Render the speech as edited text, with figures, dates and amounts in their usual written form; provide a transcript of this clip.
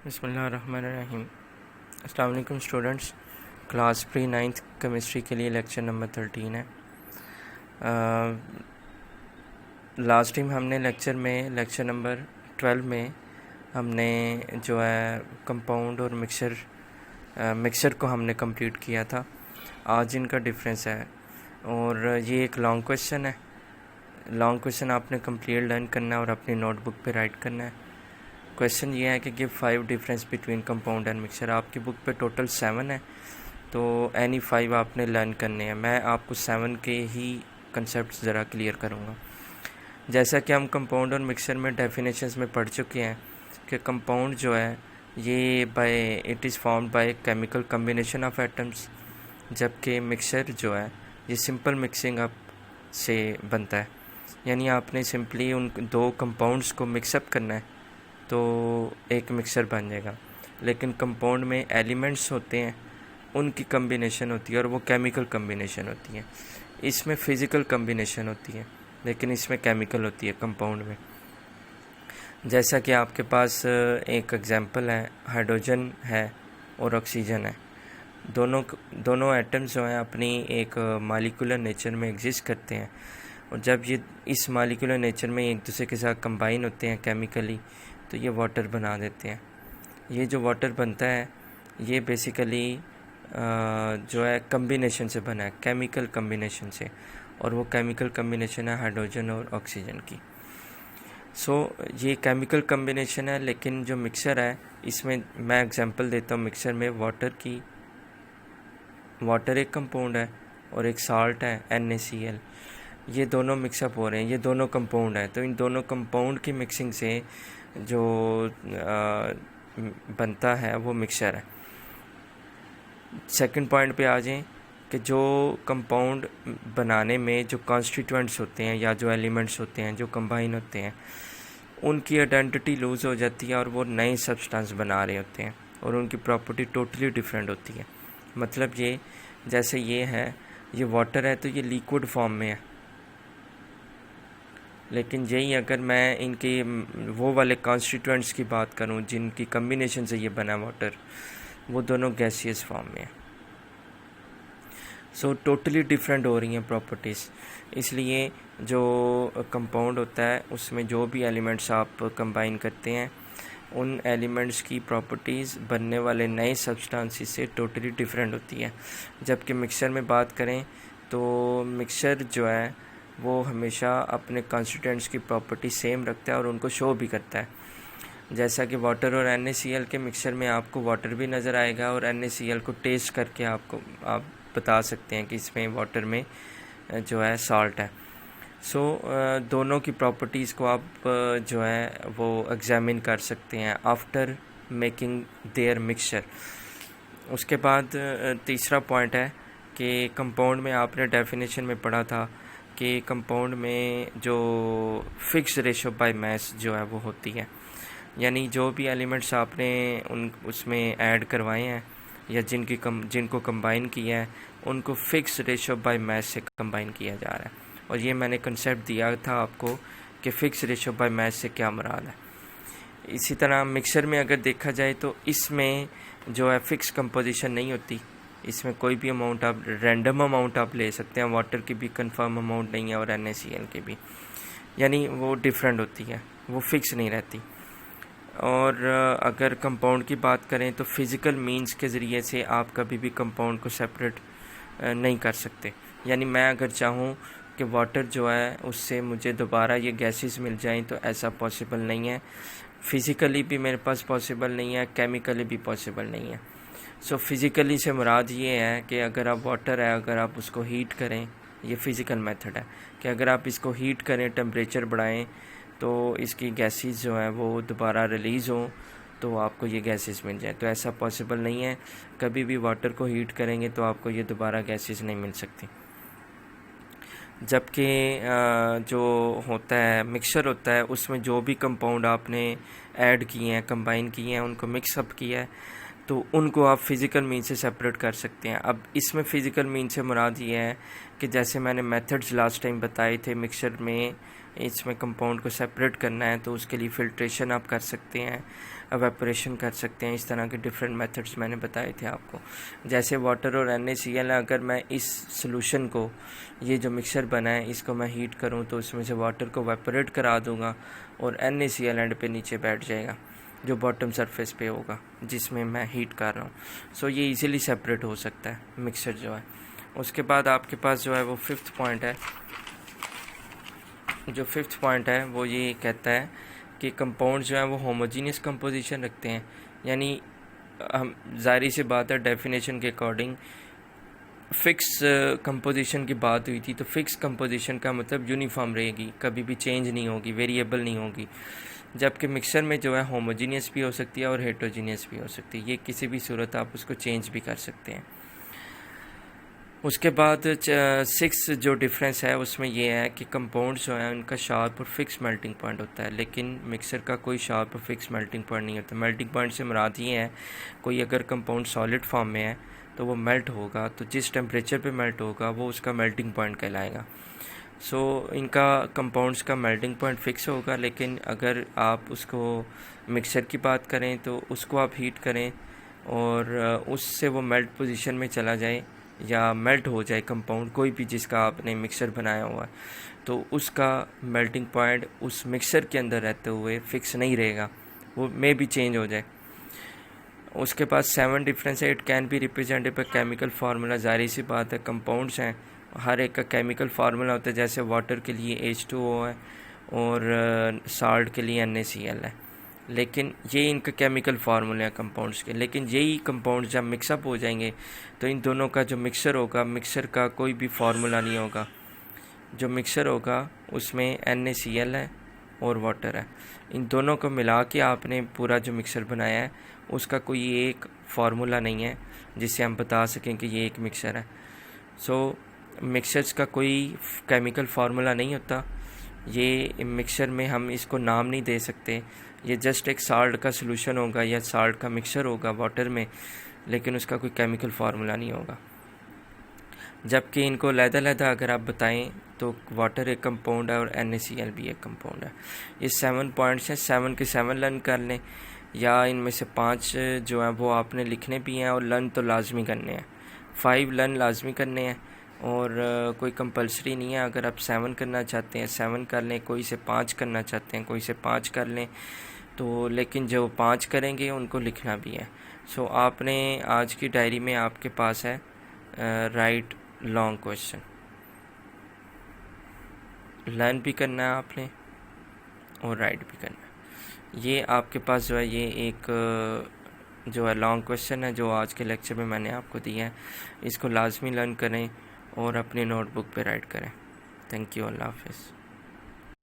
बिस्मिल्लाहिर्रहमानिर्रहीम। अस्सलाम वालेकुम students. Class pre 9th chemistry के लिए लेक्चर नंबर 13 है। लास्ट टाइम हमने लेक्चर नंबर 12 में हमने जो है कंपाउंड और मिक्सर को हमने कंप्लीट किया था। आज इनका डिफरेंस है और ये एक लॉन्ग क्वेश्चन है। लॉन्ग क्वेश्चन आपने कंप्लीट लर्न करना है और अपनी नोटबुक पे राइट करना है। क्वेश्चन ये है कि give 5 difference between compound and mixture. आपकी बुक पे टोटल 7 है, तो एनी 5 आपने लर्न करने हैं। मैं आपको 7 के ही कंसेप्ट ज़रा क्लियर करूँगा। जैसा कि हम कंपाउंड और मिक्सचर में डेफिनेशंस में पढ़ चुके हैं कि कंपाउंड जो है ये it is formed by chemical combination of atoms, जबकि मिक्सचर जो है ये सिंपल मिक्सिंग अप से बनता है। यानी आपने सिंपली उन दो कंपाउंड्स को मिक्सअप करना है तो एक मिक्सर बन जाएगा। लेकिन कंपाउंड में एलिमेंट्स होते हैं, उनकी कम्बिनेशन होती है और वो केमिकल कम्बिनेशन होती है। इसमें फ़िज़िकल कम्बिनेशन होती है लेकिन इसमें केमिकल होती है कंपाउंड में। जैसा कि आपके पास एक एग्जांपल है, हाइड्रोजन है और ऑक्सीजन है। दोनों एटम्स जो हैं अपनी एक मॉलिक्यूलर नेचर में एग्जिस्ट करते हैं, और जब ये इस मॉलिक्यूलर नेचर में एक दूसरे के साथ कंबाइन होते हैं केमिकली तो ये वाटर बना देते हैं। ये जो वाटर बनता है ये बेसिकली जो है कम्बिनेशन से बना है, केमिकल कम्बिनेशन से, और वो केमिकल कम्बिनेशन है हाइड्रोजन और ऑक्सीजन की। ये केमिकल कम्बिनेशन है। लेकिन जो मिक्सर है इसमें मैं एग्जांपल देता हूँ। मिक्सर में वाटर एक कंपाउंड है और एक साल्ट है NaCl। ये दोनों मिक्सअप हो रहे हैं, ये दोनों कंपाउंड है। तो इन दोनों कंपाउंड की मिक्सिंग से जो बनता है वो मिक्सचर है। सेकंड पॉइंट पे आ जाएं कि जो कंपाउंड बनाने में जो कॉन्स्टिट्यूएंट्स होते हैं या जो एलिमेंट्स होते हैं जो कंबाइन होते हैं, उनकी आइडेंटिटी लूज़ हो जाती है और वो नए सब्सटेंस बना रहे होते हैं और उनकी प्रॉपर्टी टोटली डिफरेंट होती है। मतलब ये जैसे ये वाटर है तो ये लिक्विड फॉर्म में है, लेकिन यही अगर मैं इनके वो वाले कॉन्स्टिट्यूएंट्स की बात करूं जिनकी कम्बिनेशन से ये बना वाटर, वो दोनों गैसियस फॉर्म में है। टोटली डिफरेंट हो रही हैं प्रॉपर्टीज़। इसलिए जो कंपाउंड होता है उसमें जो भी एलिमेंट्स आप कंबाइन करते हैं उन एलिमेंट्स की प्रॉपर्टीज़ बनने वाले नए सब्सटेंसेस से टोटली डिफरेंट होती है। जबकि मिक्सचर में बात करें तो मिक्सचर जो है वो हमेशा अपने कॉन्स्टिट्यूएंट्स की प्रॉपर्टी सेम रखता है और उनको शो भी करता है। जैसा कि वाटर और NaCl के मिक्सचर में आपको वाटर भी नज़र आएगा और NaCl को टेस्ट करके आप बता सकते हैं कि इसमें वाटर में जो है साल्ट है। दोनों की प्रॉपर्टीज़ को आप जो है वो एग्जामिन कर सकते हैं आफ्टर मेकिंग देयर मिक्सचर। उसके बाद तीसरा पॉइंट है कि कंपाउंड में आपने डेफिनेशन में पढ़ा था कि कंपाउंड में जो फिक्स रेशो बाय मास जो है वो होती है। यानी जो भी एलिमेंट्स आपने उसमें ऐड करवाए हैं या जिनको कंबाइन किया है उनको फिक्स रेशो बाय मास से कंबाइन किया जा रहा है। और ये मैंने कंसेप्ट दिया था आपको कि फ़िक्स रेशो बाय मास से क्या मुराद है। इसी तरह मिक्सर में अगर देखा जाए तो इसमें जो है फ़िक्स कंपोजिशन नहीं होती। इसमें कोई भी अमाउंट आप रैंडम अमाउंट आप ले सकते हैं। वाटर की भी कंफर्म अमाउंट नहीं है और NaCl की भी, यानी वो डिफरेंट होती है, वो फ़िक्स नहीं रहती। और अगर कंपाउंड की बात करें तो फिज़िकल मींस के ज़रिए से आप कभी भी कंपाउंड को सेपरेट नहीं कर सकते। यानी मैं अगर चाहूँ कि वाटर जो है उससे मुझे दोबारा ये गैसेस मिल जाएं तो ऐसा पॉसिबल नहीं है। फ़िज़िकली भी मेरे पास पॉसिबल नहीं है, केमिकली भी पॉसिबल नहीं है। फ़िज़िकली से मुराद ये है कि अगर आप वाटर है, अगर आप उसको हीट करें, ये फ़िज़िकल मेथड है कि अगर आप इसको हीट करें, टेम्परेचर बढ़ाएं तो इसकी गैसेस जो हैं वो दोबारा रिलीज़ हों तो आपको ये गैसेस मिल जाए। तो ऐसा पॉसिबल नहीं है। कभी भी वाटर को हीट करेंगे तो आपको ये दोबारा गैसेस नहीं मिल सकती। जबकि जो होता है मिक्सचर होता है उसमें जो भी कंपाउंड आपने ऐड किए हैं, कंबाइन किए हैं, उनको मिक्सअप किया है तो उनको आप फ़िज़िकल मीन से सेपरेट कर सकते हैं। अब इसमें फ़िज़िकल मीन से मुराद ये है कि जैसे मैंने मेथड्स लास्ट टाइम बताए थे, मिक्सचर में इसमें कंपाउंड को सेपरेट करना है तो उसके लिए फ़िल्ट्रेशन आप कर सकते हैं, एवेपोरेशन कर सकते हैं। इस तरह के डिफरेंट मेथड्स मैंने बताए थे आपको। जैसे वाटर और NaCl, अगर मैं इस सॉल्यूशन को, ये जो मिक्सचर बना है, इसको मैं हीट करूं तो इसमें से वाटर को एवेपोरेट करा दूंगा और NaCl एंड पे नीचे बैठ जाएगा जो बॉटम सरफेस पे होगा जिसमें मैं हीट कर रहा हूँ। सो ये इजीली सेपरेट हो सकता है मिक्सचर जो है। उसके बाद आपके पास जो है वो फिफ्थ पॉइंट है। जो फिफ्थ पॉइंट है वो ये कहता है कि कंपाउंड जो है वो होमोजीनियस कंपोजिशन रखते हैं। यानी हम ज़ाहिर सी बात है, डेफिनेशन के अकॉर्डिंग फ़िक्स कंपोजिशन की बात हुई थी, तो फ़िक्स कंपोजिशन का मतलब यूनिफॉर्म रहेगी, कभी भी चेंज नहीं होगी, वेरिएबल नहीं होगी। जबकि मिक्सर में जो है होमोजीनियस भी हो सकती है और हेटरोजीनियस भी हो सकती है। ये किसी भी सूरत आप उसको चेंज भी कर सकते हैं। उसके बाद 6 जो डिफरेंस है उसमें ये है कि कंपाउंड जो है उनका शार्प और फिक्स मेल्टिंग पॉइंट होता है, लेकिन मिक्सर का कोई शार्प और फिक्स मेल्टिंग पॉइंट नहीं होता। मेल्टिंग पॉइंट से मुराद ये है, कोई अगर कंपाउंड सॉलिड फॉर्म में है तो वो मेल्ट होगा, तो जिस टेम्परेचर पे मेल्ट होगा वो उसका मेल्टिंग पॉइंट कहलाएगा। सो इनका कंपाउंड्स का मेल्टिंग पॉइंट फिक्स होगा, लेकिन अगर आप उसको मिक्सर की बात करें तो उसको आप हीट करें और उससे वो मेल्ट पोजीशन में चला जाए या मेल्ट हो जाए कंपाउंड कोई भी जिसका आपने मिक्सर बनाया हुआ है, तो उसका मेल्टिंग पॉइंट उस मिक्सर के अंदर रहते हुए फिक्स नहीं रहेगा, वो मे भी चेंज हो जाए। उसके बाद 7 डिफरेंस है। It can be represented by chemical formula. ज़ाहिर सी बात है, कंपाउंड्स हैं, हर एक का केमिकल फार्मूला होता है। जैसे वाटर के लिए H2O है और साल्ट के लिए NaCl है, लेकिन ये इनका केमिकल फार्मूला है कंपाउंड्स के। लेकिन यही कंपाउंड जब मिक्सअप हो जाएंगे तो इन दोनों का जो मिक्सर होगा, मिक्सर का कोई भी फार्मूला नहीं होगा। जो मिक्सर होगा उसमें NaCl है और वाटर है, इन दोनों को मिला के आपने पूरा जो मिक्सर बनाया है उसका कोई एक फार्मूला नहीं है जिससे हम बता सकें कि ये एक मिक्सर है। सो मिक्सर्स का कोई केमिकल फार्मूला नहीं होता। ये मिक्सर में हम इसको नाम नहीं दे सकते। ये जस्ट एक साल्ट का सॉल्यूशन होगा या साल्ट का मिक्सर होगा वाटर में, लेकिन उसका कोई केमिकल फार्मूला नहीं होगा। जबकि इनको अलग-अलग अगर आप बताएं तो वाटर एक कंपाउंड है और NaCl भी एक कंपाउंड है। ये 7 पॉइंट्स हैं, 7 के 7 लर्न कर लें, या इनमें से 5 जो हैं वो आपने लिखने भी हैं और लर्न तो लाजमी करने हैं। 5 लर्न लाजमी करने हैं और कोई कंपलसरी नहीं है। अगर आप 7 करना चाहते हैं 7 कर लें, कोई से 5 करना चाहते हैं कोई से 5 कर लें, तो लेकिन जो 5 करेंगे उनको लिखना भी है। सो आपने आज की डायरी में आपके पास है राइट लॉन्ग क्वेश्चन, लर्न भी करना है आपने और राइट भी करना है। ये आपके पास जो है ये एक जो है लॉन्ग क्वेश्चन है जो आज के लेक्चर में मैंने आपको दिया है। इसको लाजमी लर्न करें और अपनी नोटबुक पे राइट करें। थैंक यू, अल्लाह हाफ़िज़।